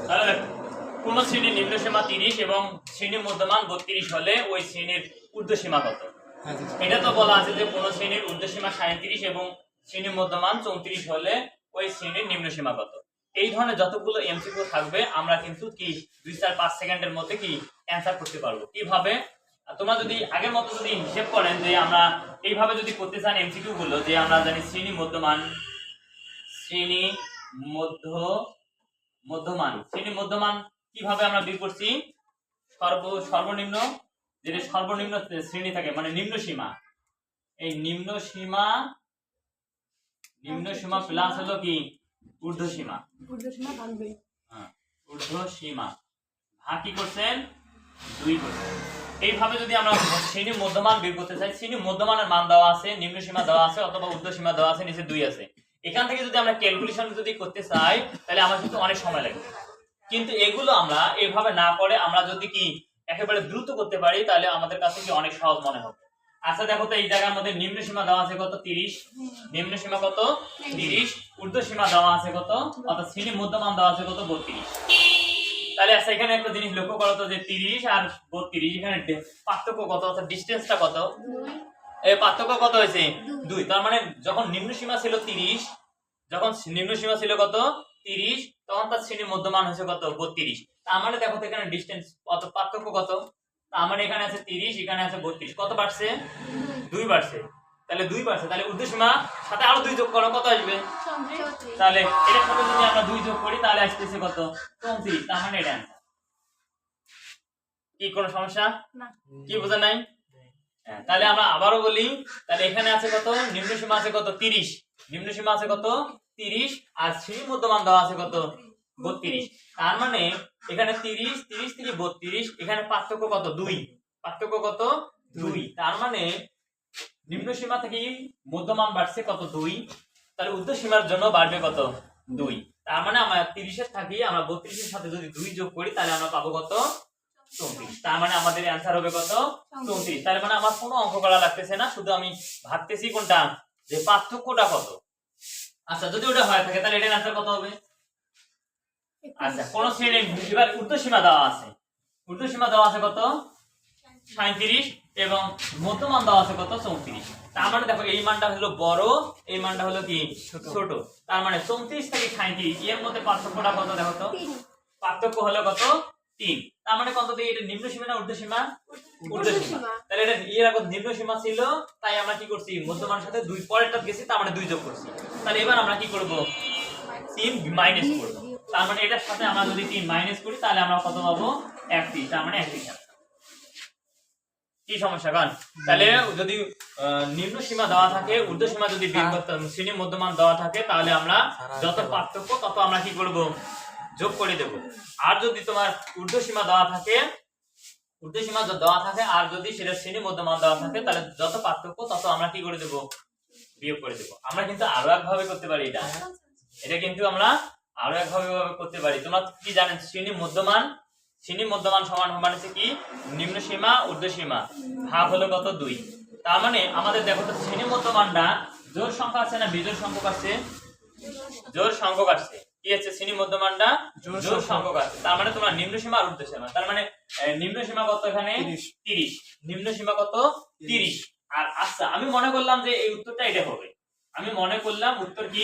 তাহলে দেখো কোন শ্রেণীর নিম্ন সীমা 30 এবং শ্রেণীর মধ্যমান 32 হলে ওই শ্রেণীর ঊর্ধ্বসীমা কত? এটা তো বলা আছে যে কোন শ্রেণীর ঊর্ধ্বসীমা 37 এবং শ্রেণীর মধ্যমান 34 হলে ওই শ্রেণীর নিম্ন সীমা কত? এই ধরনের যতগুলো এমসিকিউ থাকবে আমরা কিন্তু কি 2-4-5 সেকেন্ডের মধ্যে কি অ্যানসার করতে পারবো। কিভাবে? তোমরা যদি আগের মতো যদি হিসাব করেন যে আমরা এইভাবে যদি করতে চান এমসিকিউ গুলো, যে আমরা জানি শ্রেণী মধ্যমান, শ্রেণী মধ্যমান কিভাবে আমরা বের করছি? সর্বনিম্ন যেটা সর্বনিম্ন শ্রেণী থাকে মানে নিম্ন সীমা, এই নিম্ন সীমা প্লাস হলো কি ঊর্ধ্বসীমা, হ্যাঁ ঊর্ধ্বসীমা ভাগ কি করছেন 2 করছেন। এইভাবে যদি আমরা শ্রেণী মধ্যমান বের করতে চাই, শ্রেণী মধ্যমানের মান দেওয়া আছে, নিম্ন সীমা দেওয়া আছে অথবা ঊর্ধ্বসীমা দেওয়া আছে, নিচে 2 আছে। এখান থেকে যদি আমরা ক্যালকুলেশন যদি করতে চাই তাহলে আমার কিন্তু অনেক সময় লাগবে। কিন্তু এগুলো আমরা এইভাবে না করে আমরা যদি কি একেবারে দ্রুত করতে পারি তাহলে আমাদের কাছে কি অনেক সহজ মনে হবে। আচ্ছা দেখো তো এই জায়গার মধ্যে নিম্ন সীমা দেওয়া আছে কত 30, নিম্ন সীমা কত 30, ঊর্ধ্বসীমা দেওয়া আছে কত অর্থাৎ শ্রেণী মধ্যমান দেওয়া আছে কত 32। তাহলে আচ্ছা এখানে একটা জিনিস লক্ষ্য করো তো যে 30 আর 32 এখানে পার্থক্য কত অর্থাৎ ডিসটেন্সটা কত? এই পার্থক্য কত হয়েছে 2। তার মানে যখন নিম্ন সীমা ছিল 30, যখন নিম্ন সীমা ছিল কত 30 তখন তার শ্রেণী মধ্যমান হয়েছে কত 32। তার মানে দেখো তো এখানে ডিসটেন্স কত, পার্থক্য কত? তার মানে এখানে আছে 30, এখানে আছে 32, কত বাড়ছে 2 বাড়ছে। তাহলে 2 বাড়ছে, তাহলে ঊর্ধ্বসীমা সাথে আরো 2 যোগ করো কত আসবে? তাহলে এটার সাথে যদি আমরা 2 যোগ করি তাহলে আসতেছে কত 34। তার মানে এটা आंसर। কি কোনো সমস্যা না? কি বোঝা নাই? হ্যাঁ তাহলে আমরা আবারো বলি, তাহলে এখানে আছে কত নিম্ন সীমা আছে কত 30, নিম্ন সীমা আছে কত 30 আর শ্রেণী মধ্যমান দেওয়া আছে কত 32। তার মানে এখানে 30 30 থেকে 32 এখানে পার্থক্য কত 2, পার্থক্য কত 2। তার মানে নিম্ন সীমা থেকে মধ্যমান বাড়ছে কত 2, তাহলে ঊর্ধ্বসীমার জন্য বাড়বে কত 2। তার মানে আমরা 30 এর থাকি আমরা 32 এর সাথে যদি 2 যোগ করি তাহলে আমরা পাবো কত 34। তার মানে আমাদের অ্যানসার হবে কত 34। তার মানে আমার কোনো অঙ্ক করা লাগতেছে না, শুধু আমি ভাবতেছি কোনটা যে পার্থক্যটা কত। আচ্ছা যদি ওটা হয় থাকে তাহলে এটার অ্যানসার কত হবে? আচ্ছা কোন শ্রেণীর এবার ঊর্ধ্বসীমা দেওয়া আছে, ঊর্ধ্বসীমা দেওয়া আছে কত 37 এবং মধ্যমান দেওয়া আছে কত 34। তার মানে দেখো এই মানটা হলো বড়, এই মানটা হলো কি ছোট। তার মানে 34 থেকে 37 এর মধ্যে পার্থক্যটা কত দেখো তো? পার্থক্য হলো কত 3। তার মানে কত দিয়ে এটা নিম্ন সীমা না ঊর্ধ্বসীমা? ঊর্ধ্বসীমা। তাহলে এটা এর আগে নিম্ন সীমা ছিল তাই আমরা কি করছি মধ্যমানের সাথে 2 পরেরটা গেছি, তার মানে 2 যোগ করছি। তাহলে এবার আমরা কি করব 3 মাইনাস করব। তার মানে এটার সাথে আমরা যদি 3 মাইনাস করি তাহলে আমরা কত পাবো 31। তার মানে 31। কি সমস্যা কারণ তাহলে যদি নিম্ন সীমা দেওয়া থাকে, ঊর্ধ্বসীমা যদি বের করতে শ্রেণী মধ্যমান দেওয়া থাকে তাহলে আমরা যত পার্থক্য তত আমরা কি করব যোগ করে দেব। আর যদি তোমার ঊর্ধ্বসীমা দেওয়া থাকে, ঊর্ধ্বসীমা দেওয়া থাকে আর যদি সেটা শ্রেণী মধ্যমান দেওয়া থাকে তাহলে যত পার্থক্য তত আমরা কি করে দেব বিয়োগ করে দেব। আমরা কিন্তু আরো একভাবে করতে পারি এটা, এটা কিন্তু আমরা আরো একভাবে করতে পারি। তোমরা কি জানেন শ্রেণী মধ্যমান, শ্রেণী মধ্যমান সমান মানে কি নিম্ন সীমা ঊর্ধ্বসীমা ভাগ হলো কত 2। তার মানে আমাদের দেখো তো শ্রেণী মধ্যমানটা জোড় সংখ্যা আছে না বিজোড় সংখ্যক আছে? জোড় সংখ্যক আছে। কি আছে শ্রেণী মধ্যমানটা জোড় সংখ্যক আছে। তার মানে তোমার নিম্ন সীমা আর ঊর্ধ্বসীমা, তার মানে নিম্ন সীমা কত এখানে 30, নিম্ন সীমা কত 30। আর আচ্ছা আমি মনে করলাম যে এই উত্তরটা এটা হবে, আমি মনে করলাম উত্তর কি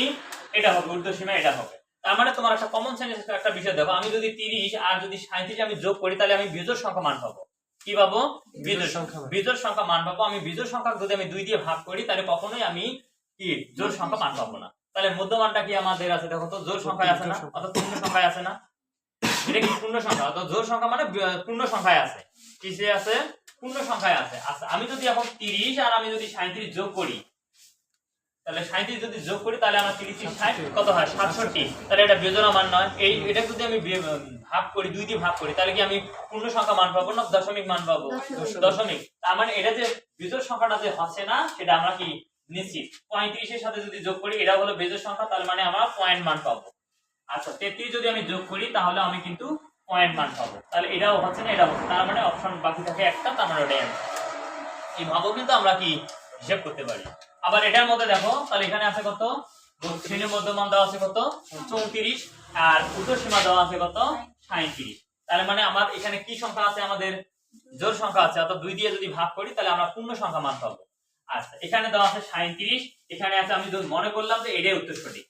এটা হবে, ঊর্ধ্বসীমা এটা হবে। তার মানে তোমার একটা কমন সেন্স একটা বিষয় দেখো, আমি যদি 30 আর যদি 37 আমি যোগ করি তাহলে আমি বিজোড় সংখ্যা মান পাবো। কি পাবো? বিজোড় সংখ্যা, বিজোড় সংখ্যা মান পাবো। আমি বিজোড় সংখ্যা যদি আমি 2 দিয়ে ভাগ করি তাহলে কখনোই আমি কি জোড় সংখ্যা মান পাবো না। তাহলে মধ্যমানটা কি আমাদের আছে দেখো তো জোড় সংখ্যায় আছে না অর্থাৎ পূর্ণ সংখ্যায় আছে না? এটা কি পূর্ণ সংখ্যা অর্থাৎ জোড় সংখ্যা মানে পূর্ণ সংখ্যায় আছে। কিসে আছে? পূর্ণ সংখ্যায় আছে। আচ্ছা আমি যদি এখন 30 আর আমি যদি 37 যোগ করি তাহলে 37 যদি যোগ করি তাহলে আমরা 30 60 কত হয় 67। তাহলে এটা বিজোড় মান নয়। এই এটা যদি আমি ভাগ করি 2 দিয়ে ভাগ করি তাহলে কি আমি পূর্ণ সংখ্যা মান পাবো না দশমিক মান পাবো? দশমিক। তার মানে এটা যে বিজোড় সংখ্যাটা যে হচ্ছে না সেটা আমরা কি নিশ্চিত। 35 এর সাথে যদি যোগ করি এটা হলো বিজোড় সংখ্যা, তার মানে আমরা পয়েন্ট মান পাবো। আচ্ছা 33 যদি আমি যোগ করি তাহলে আমি কিন্তু পয়েন্ট মান পাবো। তাহলে এটাও হচ্ছে না, এটাও হচ্ছে, তার মানে অপশন বাকি থাকে একটা, তার মানে ওটাই आंसर। এইভাবেও কিন্তু আমরা কি হিসাব করতে পারি। আবার এটার মধ্যে দেখো তাহলে এখানে আছে কত শ্রেণীর মধ্যমান দেওয়া আছে কত 34 আর ঊর্ধ্বসীমা দেওয়া আছে কত 37। তাহলে মানে আমার এখানে কি সংখ্যা আছে, আমাদের জোড় সংখ্যা আছে, অর্থাৎ 2 দিয়ে যদি ভাগ করি তাহলে আমরা পূর্ণ সংখ্যা মান পাবো। আচ্ছা এখানে দেওয়া আছে 37, এখানে আছে, আমি যদি মনে করলাম যে এটাই উত্তর সঠিক,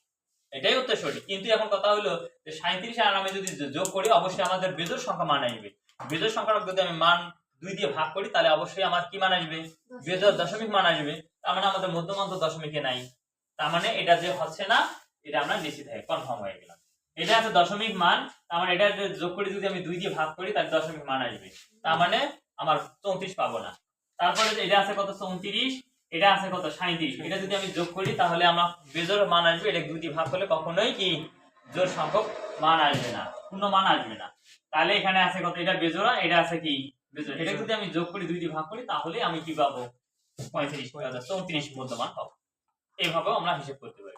এটাই উত্তর সঠিক। কিন্তু এখন কথা হলো যে 37 আর আমি যদি যোগ করি অবশ্যই আমাদের বেজোড় সংখ্যা মান আসবে। বেজোড় সংখ্যার যদি আমি মান 2 দিয়ে ভাগ করি তাহলে অবশ্যই আমার কি মান আসবে, বেজোড় দশমিক মান আসবে। তার মানে আমাদের মধ্যমান তো দশমিকে নাই, তার মানে এটা যে হচ্ছে না, এটা আমরা নিশ্চিত হয়ে কনফার্ম হয়ে গেলাম। এটা আছে দশমিক মান, তার মানে এটা যোগ করে যদি আমি 2 দিয়ে ভাগ করি তাহলে দশমিক মান আসবে, তার মানে আমার 34 পাবো না। তারপরে এটা আছে কত 34, এটা আছে কত 37, এটা যদি আমি যোগ করি তাহলে আমার বেজোড় মান আসবে। এটা 2 দিয়ে ভাগ করলে কখনোই কি জোড় সংখ্যক মান আসবে না, পূর্ণ মান আসবে না। তাহলে এখানে আছে কত, এটা বেজোড়া, এটা আছে কি বেজোড়, এটা যদি আমি যোগ করি 2 দিয়ে ভাগ করি তাহলে আমি কি পাবো 35 34 মধ্যমান পাবো। এইভাবেও আমরা হিসাব করতে পারি।